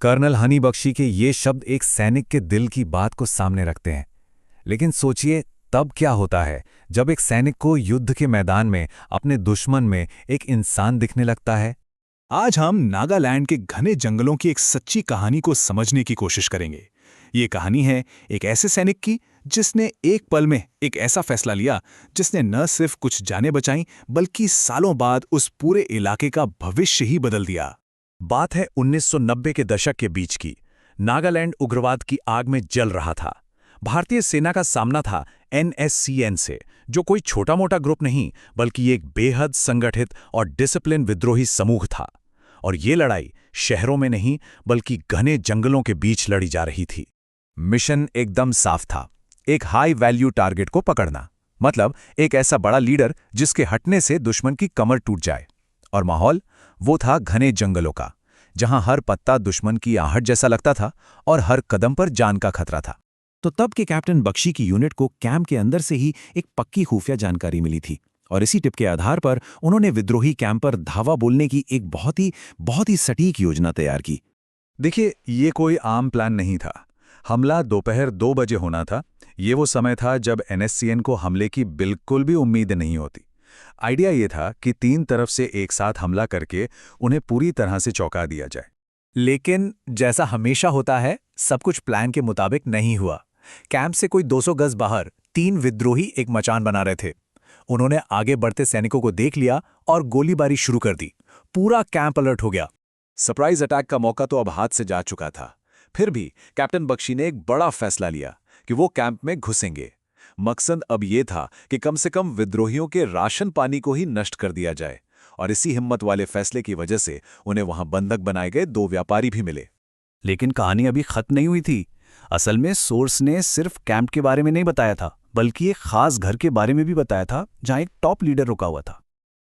Colonel Honey Bakshi के ये शब्द एक सैनिक के दिल की बात को सामने रखते हैं। लेकिन सोचिए, तब क्या होता है जब एक सैनिक को युद्ध के मैदान में अपने दुश्मन में एक इंसान दिखने लगता है। आज हम नागालैंड के घने जंगलों की एक सच्ची कहानी को समझने की कोशिश करेंगे। ये कहानी है एक ऐसे सैनिक की जिसने एक पल में एक ऐसा फैसला लिया जिसने न सिर्फ कुछ जानें बचाईं बल्कि सालों बाद उस पूरे इलाके का भविष्य ही बदल दिया। बात है 1990 के दशक के बीच की। नागालैंड उग्रवाद की आग में जल रहा था। भारतीय सेना का सामना था NSCN से, जो कोई छोटा मोटा ग्रुप नहीं बल्कि एक बेहद संगठित और डिसिप्लिन विद्रोही समूह था। और ये लड़ाई शहरों में नहीं बल्कि घने जंगलों के बीच लड़ी जा रही थी। मिशन एकदम साफ था, एक हाई वैल्यू टारगेट को पकड़ना, मतलब एक ऐसा बड़ा लीडर जिसके हटने से दुश्मन की कमर टूट जाए। और माहौल वो था घने जंगलों का, जहां हर पत्ता दुश्मन की आहट जैसा लगता था और हर कदम पर जान का खतरा था। तो तब के कैप्टन बख्शी की यूनिट को कैंप के अंदर से ही एक पक्की खुफिया जानकारी मिली थी और इसी टिप के आधार पर उन्होंने विद्रोही कैंप पर धावा बोलने की एक बहुत ही सटीक योजना तैयार की। देखिए, ये कोई आम प्लान नहीं था। हमला दोपहर 2 बजे होना था। ये वो समय था जब NSCN को हमले की बिल्कुल भी उम्मीद नहीं होती। आइडिया ये था कि 3 तरफ से एक साथ हमला करके उन्हें पूरी तरह से चौंका दिया जाए। लेकिन जैसा हमेशा होता है, सब कुछ प्लान के मुताबिक नहीं हुआ। कैंप से कोई 200 गज बाहर 3 विद्रोही एक मचान बना रहे थे। उन्होंने आगे बढ़ते सैनिकों को देख लिया और गोलीबारी शुरू कर दी। पूरा कैंप अलर्ट हो गया। सरप्राइज अटैक का मौका तो अब हाथ से जा चुका था। फिर भी कैप्टन बख्शी ने एक बड़ा फैसला लिया कि वो कैंप में घुसेंगे। मकसद अब ये था कि कम से कम विद्रोहियों के राशन पानी को ही नष्ट कर दिया जाए। और इसी हिम्मत वाले फैसले की वजह से उन्हें वहां बंधक बनाए गए 2 व्यापारी भी मिले। लेकिन कहानी अभी खत्म नहीं हुई थी। असल में सोर्स ने सिर्फ कैंप के बारे में नहीं बताया था, बल्कि एक खास घर के बारे में भी बताया था जहां एक टॉप लीडर रुका हुआ था।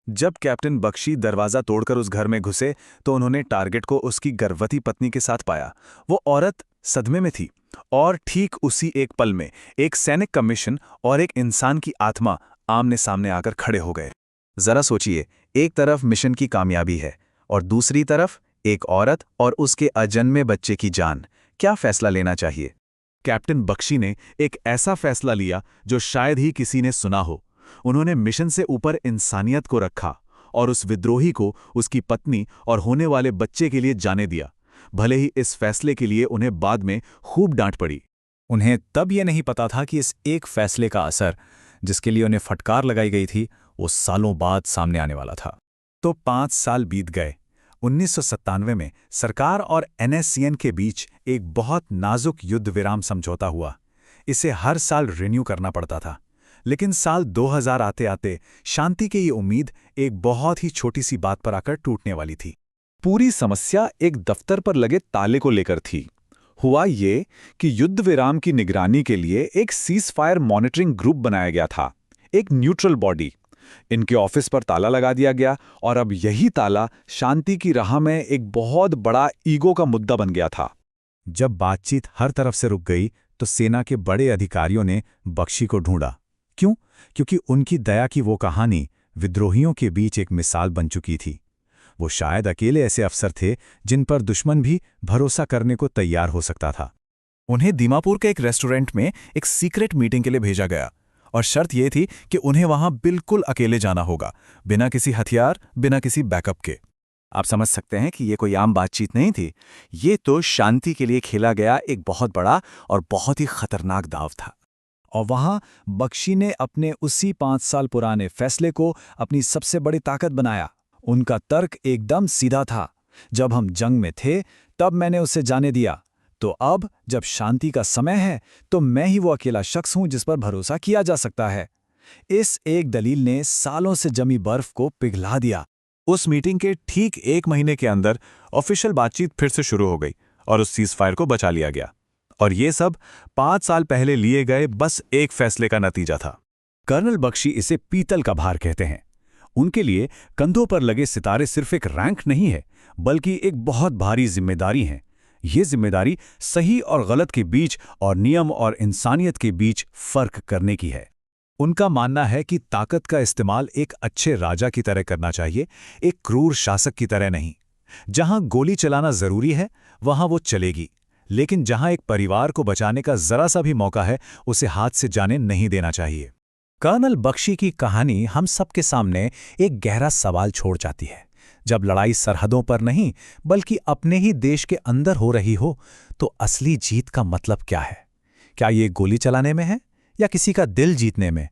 जब कैप्टन बख्शी दरवाजा तोड़कर उस घर में घुसे तो उन्होंने टारगेट को उसकी गर्भवती पत्नी के साथ पाया। वो औरत सदमे में थी और ठीक उसी एक पल में एक सैनिक का मिशन और एक इंसान की आत्मा आमने सामने आकर खड़े हो गए। जरा सोचिए, एक तरफ मिशन की कामयाबी है और दूसरी तरफ एक औरत और उसके अजन्मे बच्चे की जान। क्या फैसला लेना चाहिए? कैप्टन बख्शी ने एक ऐसा फैसला लिया जो शायद ही किसी ने सुना हो। उन्होंने मिशन से ऊपर इंसानियत को रखा और उस विद्रोही को उसकी पत्नी और होने वाले बच्चे के लिए जाने दिया। भले ही इस फैसले के लिए उन्हें बाद में खूब डांट पड़ी। उन्हें तब यह नहीं पता था कि इस एक फैसले का असर, जिसके लिए उन्हें फटकार लगाई गई थी, वो सालों बाद सामने आने वाला था। तो 5 साल बीत गए। 1997 में सरकार और NSCN के बीच एक बहुत नाजुक युद्ध विराम समझौता हुआ। इसे हर साल रिन्यू करना पड़ता था। लेकिन साल 2000 आते आते शांति की ये उम्मीद एक बहुत ही छोटी सी बात पर आकर टूटने वाली थी। पूरी समस्या एक दफ्तर पर लगे ताले को लेकर थी। हुआ ये कि युद्ध विराम की निगरानी के लिए एक सीज फायर मॉनिटरिंग ग्रुप बनाया गया था, एक न्यूट्रल बॉडी। इनके ऑफिस पर ताला लगा दिया गया और अब यही ताला शांति की राह में एक बहुत बड़ा ईगो का मुद्दा बन गया था। जब बातचीत हर तरफ से रुक गई तो सेना के बड़े अधिकारियों ने बख्शी को ढूंढा। क्यों? क्योंकि उनकी दया की वो कहानी विद्रोहियों के बीच एक मिसाल बन चुकी थी। वो शायद अकेले ऐसे अफसर थे जिन पर दुश्मन भी भरोसा करने को तैयार हो सकता था। उन्हें दीमापुर के एक रेस्टोरेंट में एक सीक्रेट मीटिंग के लिए भेजा गया और शर्त यह थी कि उन्हें वहां बिल्कुल अकेले जाना होगा, बिना किसी हथियार, बिना किसी बैकअप के। आप समझ सकते हैं कि ये कोई आम बातचीत नहीं थी। ये तो शांति के लिए खेला गया एक बहुत बड़ा और बहुत ही खतरनाक दांव था। और वहां बख्शी ने अपने उसी 5 साल पुराने फैसले को अपनी सबसे बड़ी ताकत बनाया। उनका तर्क एकदम सीधा था। जब हम जंग में थे तब मैंने उसे जाने दिया, तो अब जब शांति का समय है तो मैं ही वो अकेला शख्स हूं जिस पर भरोसा किया जा सकता है। इस एक दलील ने सालों से जमी बर्फ को पिघला दिया। उस मीटिंग के ठीक 1 महीने के अंदर ऑफिशियल बातचीत फिर से शुरू हो गई और उस सीज फायर को बचा लिया गया। और ये सब 5 साल पहले लिए गए बस एक फैसले का नतीजा था। कर्नल बख्शी इसे पीतल का भार कहते हैं। उनके लिए कंधों पर लगे सितारे सिर्फ एक रैंक नहीं है, बल्कि एक बहुत भारी जिम्मेदारी है। ये जिम्मेदारी सही और गलत के बीच और नियम और इंसानियत के बीच फर्क करने की है। उनका मानना है कि ताकत का इस्तेमाल एक अच्छे राजा की तरह करना चाहिए, एक क्रूर शासक की तरह नहीं। जहां गोली चलाना जरूरी है, वहां वो चलेगी, लेकिन जहां एक परिवार को बचाने का जरा सा भी मौका है, उसे हाथ से जाने नहीं देना चाहिए। कर्नल बख्शी की कहानी हम सबके सामने एक गहरा सवाल छोड़ जाती है। जब लड़ाई सरहदों पर नहीं बल्कि अपने ही देश के अंदर हो रही हो, तो असली जीत का मतलब क्या है? क्या ये गोली चलाने में है या किसी का दिल जीतने में?